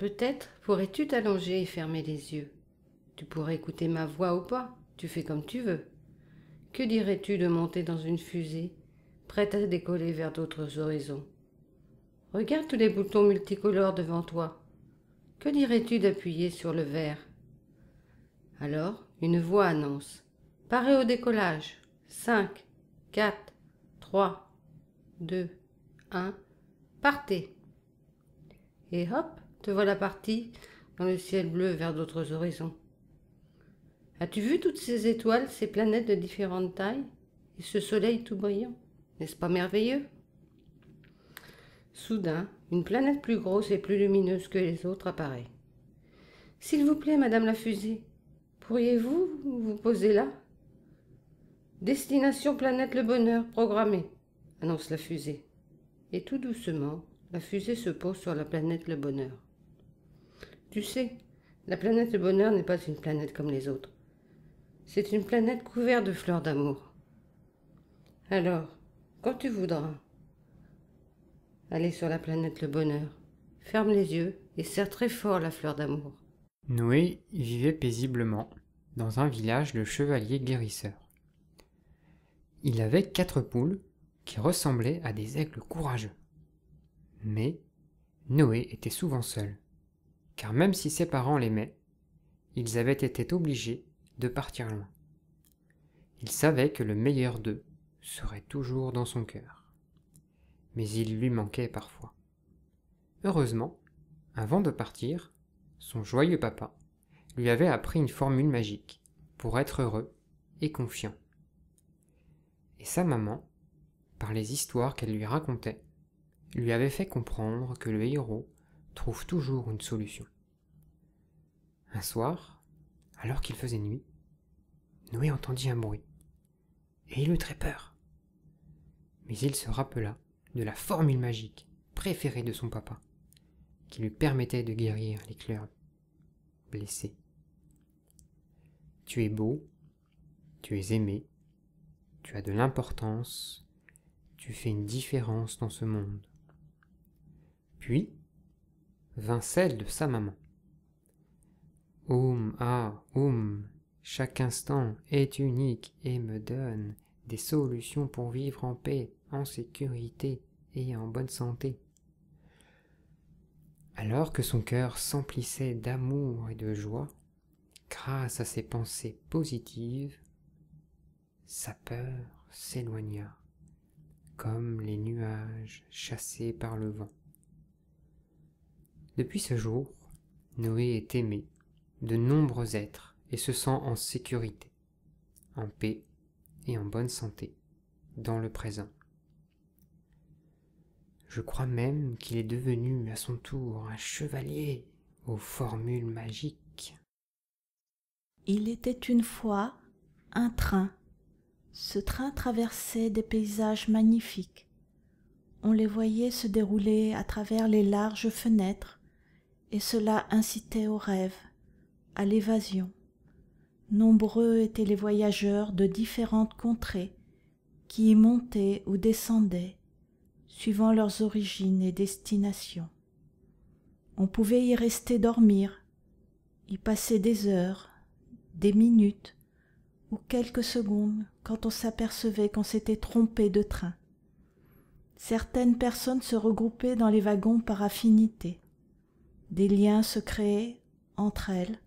Peut-être pourrais-tu t'allonger et fermer les yeux. Tu pourrais écouter ma voix ou pas, tu fais comme tu veux. Que dirais-tu de monter dans une fusée, prête à décoller vers d'autres horizons? Regarde tous les boutons multicolores devant toi. Que dirais-tu d'appuyer sur le vert? Alors, une voix annonce. Paré au décollage. 5, 4, 3, 2, 1. Partez. Et hop, te voilà parti dans le ciel bleu vers d'autres horizons. As-tu vu toutes ces étoiles, ces planètes de différentes tailles, et ce soleil tout brillant? N'est-ce pas merveilleux? Soudain, une planète plus grosse et plus lumineuse que les autres apparaît. S'il vous plaît, Madame la fusée, pourriez-vous vous poser là? Destination planète le bonheur programmée, annonce la fusée. Et tout doucement, la fusée se pose sur la planète le bonheur. Tu sais, la planète le bonheur n'est pas une planète comme les autres. C'est une planète couverte de fleurs d'amour. Alors, quand tu voudras aller sur la planète le bonheur, ferme les yeux et serre très fort la fleur d'amour. Noé vivait paisiblement dans un village de chevaliers guérisseurs. Il avait 4 poules qui ressemblaient à des aigles courageux. Mais Noé était souvent seul, car même si ses parents l'aimaient, ils avaient été obligés de partir loin. Il savait que le meilleur d'eux serait toujours dans son cœur, mais il lui manquait parfois. Heureusement, avant de partir, son joyeux papa lui avait appris une formule magique pour être heureux et confiant. Et sa maman, par les histoires qu'elle lui racontait, lui avait fait comprendre que le héros trouve toujours une solution. Un soir, alors qu'il faisait nuit, Noé entendit un bruit, et il eut très peur. Mais il se rappela de la formule magique préférée de son papa, qui lui permettait de guérir les cœurs blessés. Tu es beau, tu es aimé, tu as de l'importance, tu fais une différence dans ce monde. Puis vint celle de sa maman. Chaque instant est unique et me donne des solutions pour vivre en paix, en sécurité et en bonne santé. Alors que son cœur s'emplissait d'amour et de joie, grâce à ses pensées positives, sa peur s'éloigna, comme les nuages chassés par le vent. Depuis ce jour, Noé est aimé de nombreux êtres et se sent en sécurité, en paix et en bonne santé dans le présent. Je crois même qu'il est devenu à son tour un chevalier aux formules magiques. Il était une fois un train. Ce train traversait des paysages magnifiques. On les voyait se dérouler à travers les larges fenêtres, et cela incitait au rêve, à l'évasion. Nombreux étaient les voyageurs de différentes contrées qui y montaient ou descendaient, suivant leurs origines et destinations. On pouvait y rester dormir, y passer des heures, des minutes ou quelques secondes quand on s'apercevait qu'on s'était trompé de train. Certaines personnes se regroupaient dans les wagons par affinité. Des liens se créaient entre elles,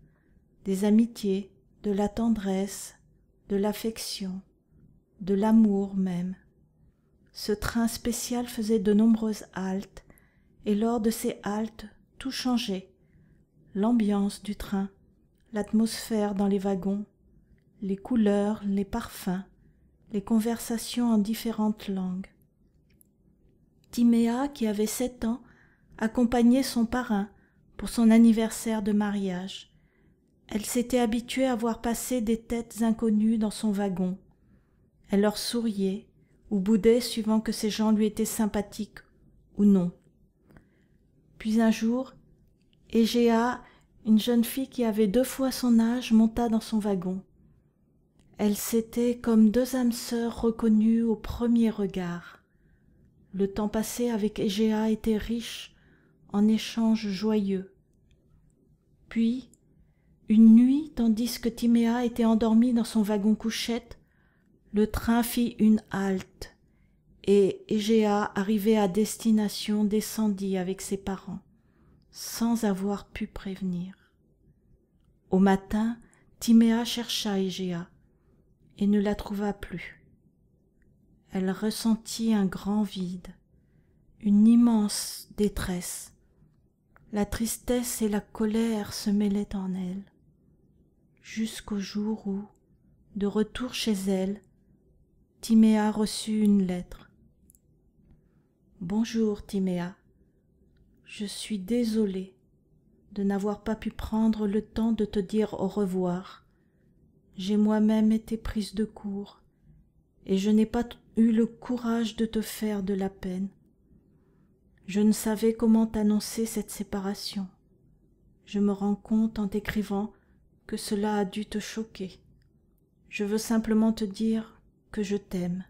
des amitiés, de la tendresse, de l'affection, de l'amour même. Ce train spécial faisait de nombreuses haltes, et lors de ces haltes, tout changeait. L'ambiance du train, l'atmosphère dans les wagons, les couleurs, les parfums, les conversations en différentes langues. Timéa, qui avait 7 ans, accompagnait son parrain pour son anniversaire de mariage. Elle s'était habituée à voir passer des têtes inconnues dans son wagon. Elle leur souriait ou boudait suivant que ces gens lui étaient sympathiques ou non. Puis un jour, Égéa, une jeune fille qui avait 2 fois son âge, monta dans son wagon. Elles s'étaient comme 2 âmes sœurs reconnues au premier regard. Le temps passé avec Égéa était riche en échanges joyeux, Puis, une nuit, tandis que Timéa était endormie dans son wagon-couchette, le train fit une halte, et Égéa, arrivée à destination, descendit avec ses parents, sans avoir pu prévenir. Au matin, Timéa chercha Égéa, et ne la trouva plus. Elle ressentit un grand vide, une immense détresse. La tristesse et la colère se mêlaient en elle, jusqu'au jour où, de retour chez elle, Timéa reçut une lettre. « Bonjour, Timéa. Je suis désolée de n'avoir pas pu prendre le temps de te dire au revoir. J'ai moi-même été prise de court, et je n'ai pas eu le courage de te faire de la peine. Je ne savais comment t'annoncer cette séparation. Je me rends compte en t'écrivant que cela a dû te choquer. Je veux simplement te dire que je t'aime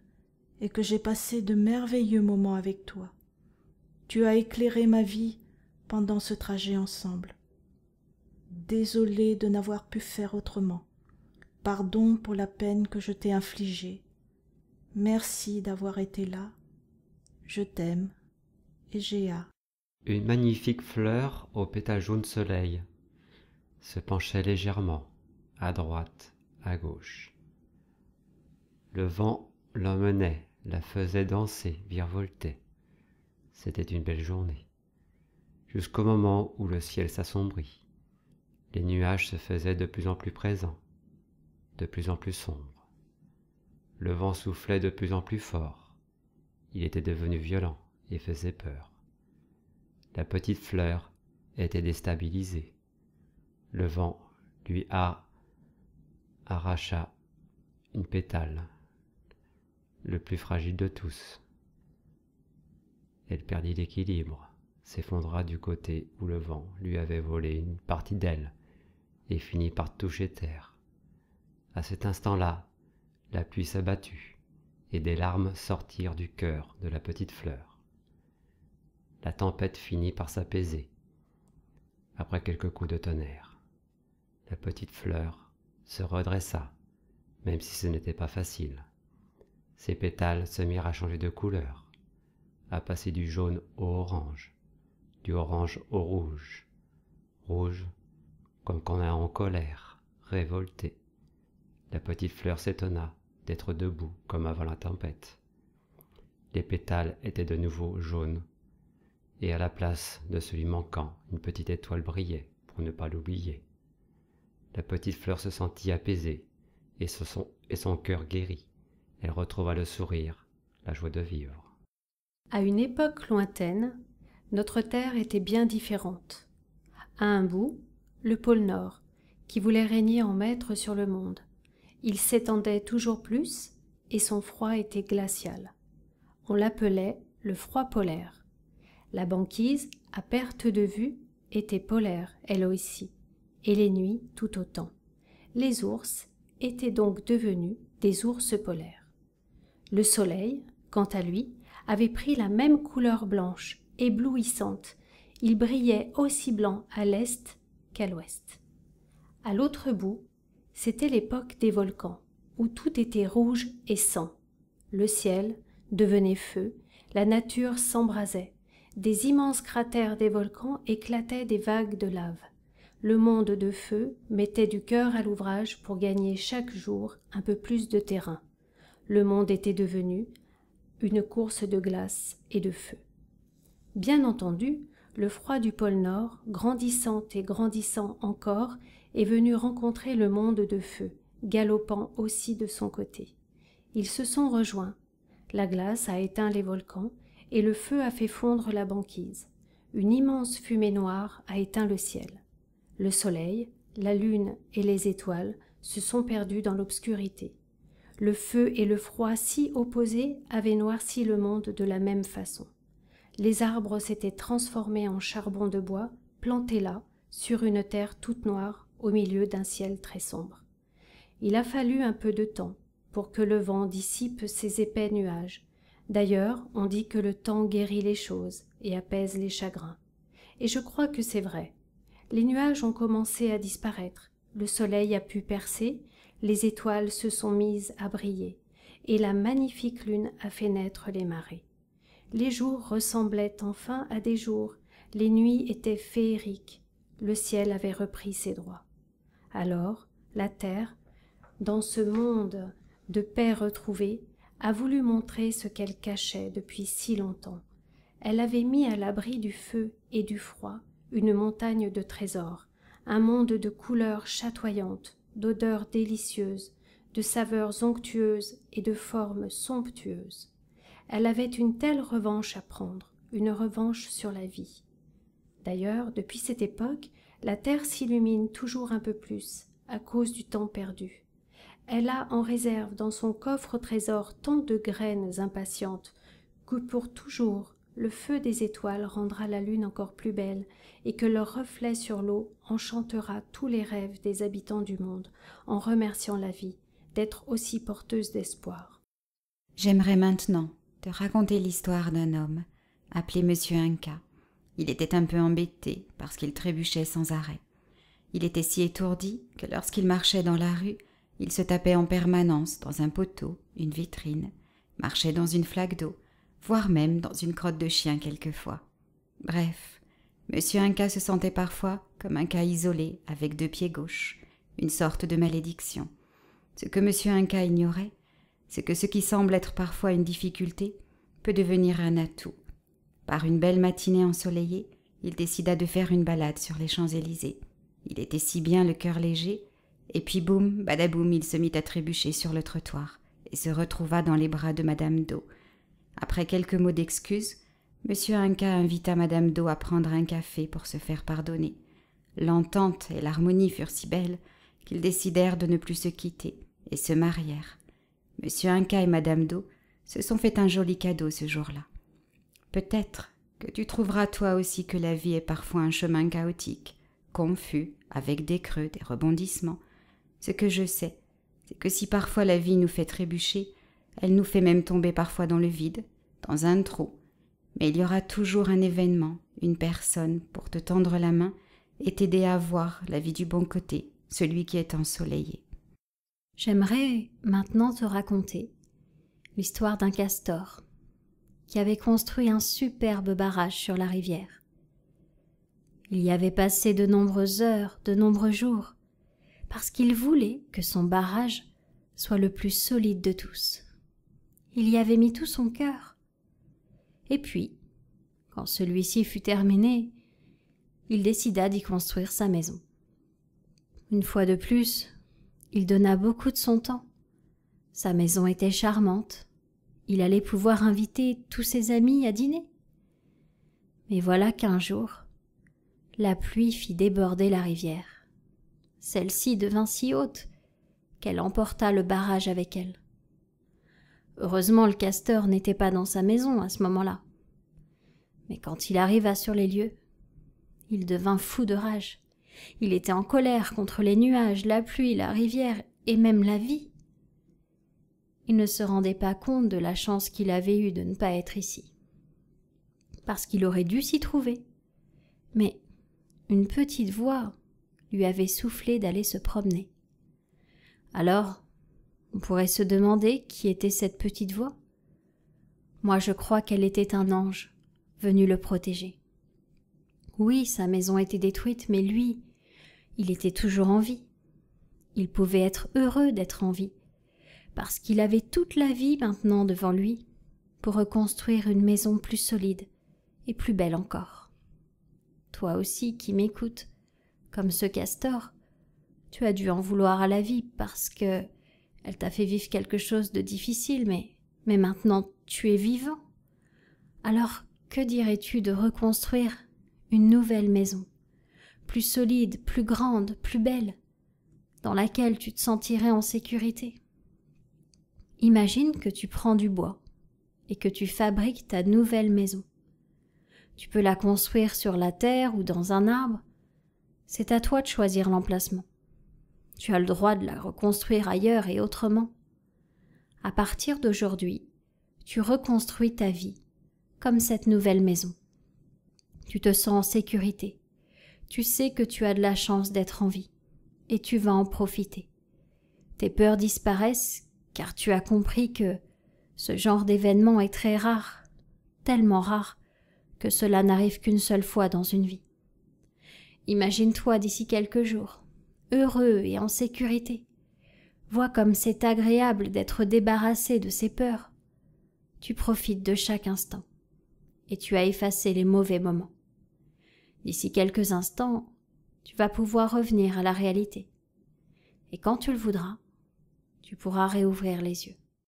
et que j'ai passé de merveilleux moments avec toi. Tu as éclairé ma vie pendant ce trajet ensemble. Désolée de n'avoir pu faire autrement. Pardon pour la peine que je t'ai infligée. Merci d'avoir été là. Je t'aime. Égéa. » Une magnifique fleur aux pétales jaunes soleil se penchait légèrement, à droite, à gauche. Le vent l'emmenait, la faisait danser, virevolter. C'était une belle journée, jusqu'au moment où le ciel s'assombrit. Les nuages se faisaient de plus en plus présents, de plus en plus sombres. Le vent soufflait de plus en plus fort. Il était devenu violent et faisait peur. La petite fleur était déstabilisée. Le vent lui arracha une pétale, le plus fragile de tous. Elle perdit l'équilibre, s'effondra du côté où le vent lui avait volé une partie d'elle et finit par toucher terre. À cet instant-là, la pluie s'abattit et des larmes sortirent du cœur de la petite fleur. La tempête finit par s'apaiser. Après quelques coups de tonnerre, la petite fleur se redressa, même si ce n'était pas facile. Ses pétales se mirent à changer de couleur, à passer du jaune au orange, du orange au rouge, rouge comme quand on est en colère, révolté. La petite fleur s'étonna d'être debout comme avant la tempête. Les pétales étaient de nouveau jaunes, et à la place de celui manquant, une petite étoile brillait pour ne pas l'oublier. La petite fleur se sentit apaisée et son cœur guéri. Elle retrouva le sourire, la joie de vivre. À une époque lointaine, notre terre était bien différente. À un bout, le pôle Nord, qui voulait régner en maître sur le monde. Il s'étendait toujours plus et son froid était glacial. On l'appelait le froid polaire. La banquise, à perte de vue, était polaire, elle aussi, et les nuits tout autant. Les ours étaient donc devenus des ours polaires. Le soleil, quant à lui, avait pris la même couleur blanche, éblouissante. Il brillait aussi blanc à l'est qu'à l'ouest. À l'autre bout, c'était l'époque des volcans, où tout était rouge et sang. Le ciel devenait feu, la nature s'embrasait. Des immenses cratères des volcans éclataient des vagues de lave. Le monde de feu mettait du cœur à l'ouvrage pour gagner chaque jour un peu plus de terrain. Le monde était devenu une course de glace et de feu. Bien entendu, le froid du pôle Nord, grandissant et grandissant encore, est venu rencontrer le monde de feu, galopant aussi de son côté. Ils se sont rejoints. La glace a éteint les volcans et le feu a fait fondre la banquise. Une immense fumée noire a éteint le ciel. Le soleil, la lune et les étoiles se sont perdus dans l'obscurité. Le feu et le froid si opposés avaient noirci le monde de la même façon. Les arbres s'étaient transformés en charbon de bois, plantés là, sur une terre toute noire, au milieu d'un ciel très sombre. Il a fallu un peu de temps pour que le vent dissipe ces épais nuages. D'ailleurs, on dit que le temps guérit les choses et apaise les chagrins. Et je crois que c'est vrai. Les nuages ont commencé à disparaître, le soleil a pu percer, les étoiles se sont mises à briller, et la magnifique lune a fait naître les marées. Les jours ressemblaient enfin à des jours, les nuits étaient féeriques, le ciel avait repris ses droits. Alors, la terre, dans ce monde de paix retrouvée, a voulu montrer ce qu'elle cachait depuis si longtemps. Elle avait mis à l'abri du feu et du froid une montagne de trésors, un monde de couleurs chatoyantes, d'odeurs délicieuses, de saveurs onctueuses et de formes somptueuses. Elle avait une telle revanche à prendre, une revanche sur la vie. D'ailleurs, depuis cette époque, la terre s'illumine toujours un peu plus, à cause du temps perdu. Elle a en réserve dans son coffre au trésor tant de graines impatientes que pour toujours le feu des étoiles rendra la lune encore plus belle et que leur reflet sur l'eau enchantera tous les rêves des habitants du monde en remerciant la vie d'être aussi porteuse d'espoir. J'aimerais maintenant te raconter l'histoire d'un homme appelé Monsieur Inca. Il était un peu embêté parce qu'il trébuchait sans arrêt. Il était si étourdi que lorsqu'il marchait dans la rue, il se tapait en permanence dans un poteau, une vitrine, marchait dans une flaque d'eau, voire même dans une crotte de chien quelquefois. Bref, Monsieur Inca se sentait parfois comme un cas isolé avec 2 pieds gauches, une sorte de malédiction. Ce que Monsieur Inca ignorait, c'est que ce qui semble être parfois une difficulté peut devenir un atout. Par une belle matinée ensoleillée, il décida de faire une balade sur les Champs-Élysées. Il était si bien le cœur léger, et puis boum, badaboum, il se mit à trébucher sur le trottoir et se retrouva dans les bras de Madame Do. Après quelques mots d'excuses, Monsieur Inca invita Madame Do à prendre un café pour se faire pardonner. L'entente et l'harmonie furent si belles qu'ils décidèrent de ne plus se quitter et se marièrent. Monsieur Inca et Madame Do se sont fait un joli cadeau ce jour-là. Peut-être que tu trouveras toi aussi que la vie est parfois un chemin chaotique, confus, avec des creux, des rebondissements. Ce que je sais, c'est que si parfois la vie nous fait trébucher, elle nous fait même tomber parfois dans le vide, dans un trou. Mais il y aura toujours un événement, une personne pour te tendre la main et t'aider à voir la vie du bon côté, celui qui est ensoleillé. J'aimerais maintenant te raconter l'histoire d'un castor qui avait construit un superbe barrage sur la rivière. Il y avait passé de nombreuses heures, de nombreux jours, parce qu'il voulait que son barrage soit le plus solide de tous. Il y avait mis tout son cœur. Et puis, quand celui-ci fut terminé, il décida d'y construire sa maison. Une fois de plus, il donna beaucoup de son temps. Sa maison était charmante. Il allait pouvoir inviter tous ses amis à dîner. Mais voilà qu'un jour, la pluie fit déborder la rivière. Celle-ci devint si haute qu'elle emporta le barrage avec elle. Heureusement, le castor n'était pas dans sa maison à ce moment-là. Mais quand il arriva sur les lieux, il devint fou de rage. Il était en colère contre les nuages, la pluie, la rivière et même la vie. Il ne se rendait pas compte de la chance qu'il avait eue de ne pas être ici. Parce qu'il aurait dû s'y trouver. Mais une petite voix lui avait soufflé d'aller se promener. Alors, on pourrait se demander qui était cette petite voix. Moi, je crois qu'elle était un ange, venu le protéger. Oui, sa maison était détruite, mais lui, il était toujours en vie. Il pouvait être heureux d'être en vie, parce qu'il avait toute la vie maintenant devant lui pour reconstruire une maison plus solide et plus belle encore. Toi aussi qui m'écoutes, comme ce castor, tu as dû en vouloir à la vie parce que elle t'a fait vivre quelque chose de difficile, mais maintenant tu es vivant. Alors, que dirais-tu de reconstruire une nouvelle maison, plus solide, plus grande, plus belle, dans laquelle tu te sentirais en sécurité? Imagine que tu prends du bois et que tu fabriques ta nouvelle maison. Tu peux la construire sur la terre ou dans un arbre. C'est à toi de choisir l'emplacement. Tu as le droit de la reconstruire ailleurs et autrement. À partir d'aujourd'hui, tu reconstruis ta vie comme cette nouvelle maison. Tu te sens en sécurité. Tu sais que tu as de la chance d'être en vie, et tu vas en profiter. Tes peurs disparaissent, car tu as compris que ce genre d'événement est très rare, tellement rare, que cela n'arrive qu'une seule fois dans une vie. Imagine-toi d'ici quelques jours, heureux et en sécurité. Vois comme c'est agréable d'être débarrassé de ces peurs. Tu profites de chaque instant, et tu as effacé les mauvais moments. D'ici quelques instants, tu vas pouvoir revenir à la réalité. Et quand tu le voudras, tu pourras réouvrir les yeux.